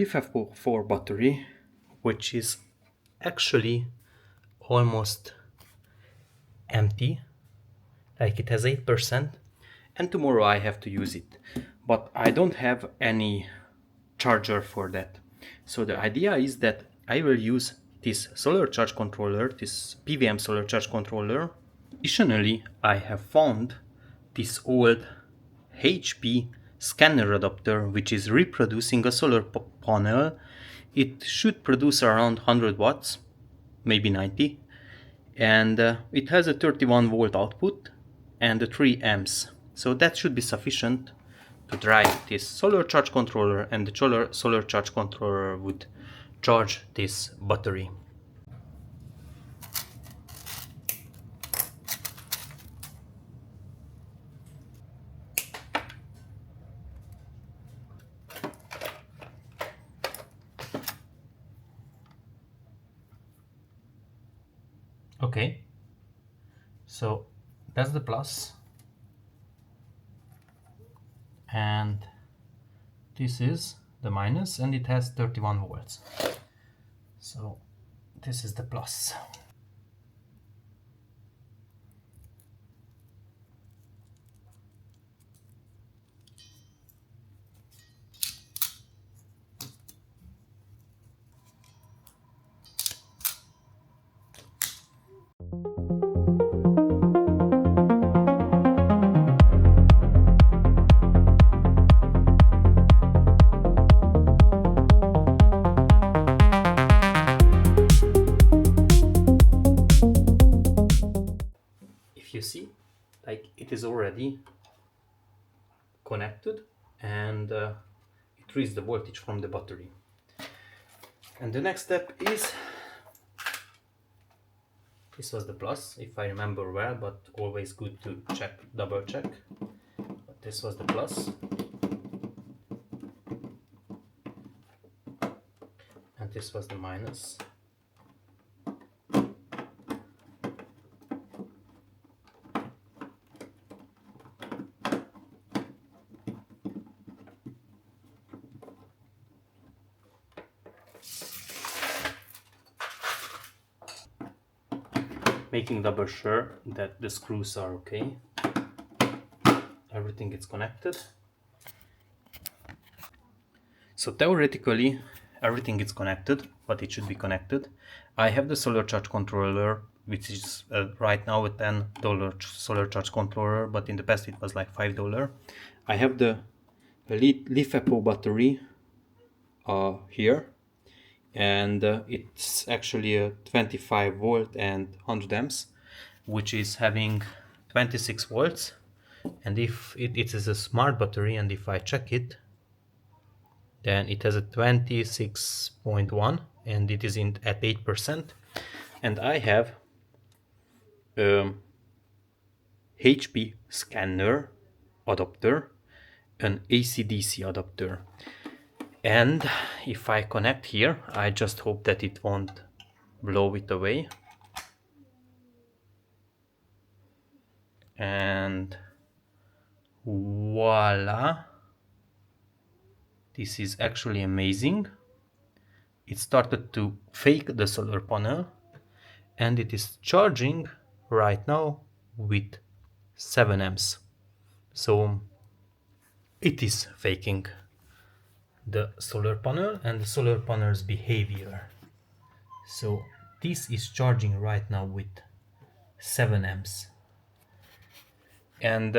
LiFePO4 battery, which is actually almost empty, like it has 8%, and tomorrow I have to use it, but I don't have any charger for that. So the idea is that I will use this solar charge controller, this PWM solar charge controller. Additionally, I have found this old HP scanner adapter which is reproducing a solar panel. It should produce around 100 watts, maybe 90, and it has a 31 volt output and 3 amps. So that should be sufficient to drive this solar charge controller, and the solar charge controller would charge this battery. Okay, so that's the plus, and this is the minus, and it has 31 volts. So this is the plus. If you see, like, it is already connected, and it reads the voltage from the battery. And the next step is, this was the plus, if I remember well, but always good to check, double check. But this was the plus, and this was the minus. Making double sure that the screws are okay, everything is connected. So theoretically everything is connected, but it should be connected. I have the solar charge controller, which is right now a $10 solar charge controller, but in the past it was like $5. I have the LiFePO battery here, and it's actually a 25 volt and 100 amps, which is having 26 volts. And if it is a smart battery, and if I check it, then it has a 26.1, and it is at 8%. And I have HP scanner adapter, an AC/DC adapter. And if I connect here, I just hope that it won't blow it away. And voila! This is actually amazing. It started to fake the solar panel, and it is charging right now with 7 amps. So it is faking the solar panel and the solar panel's behavior. So this is charging right now with 7 amps. And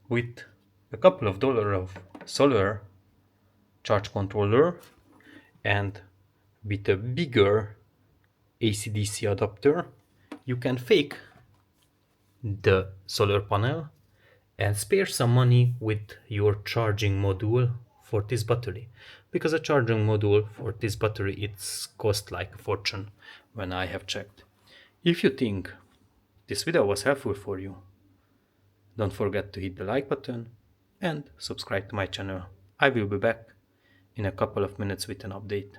with a couple of dollars of solar charge controller and with a bigger AC/DC adapter, you can fake the solar panel and spare some money with your charging module for this battery, because a charging module for this battery, it's cost like a fortune when I have checked. If you think this video was helpful for you, don't forget to hit the like button and subscribe to my channel. I will be back in a couple of minutes with an update.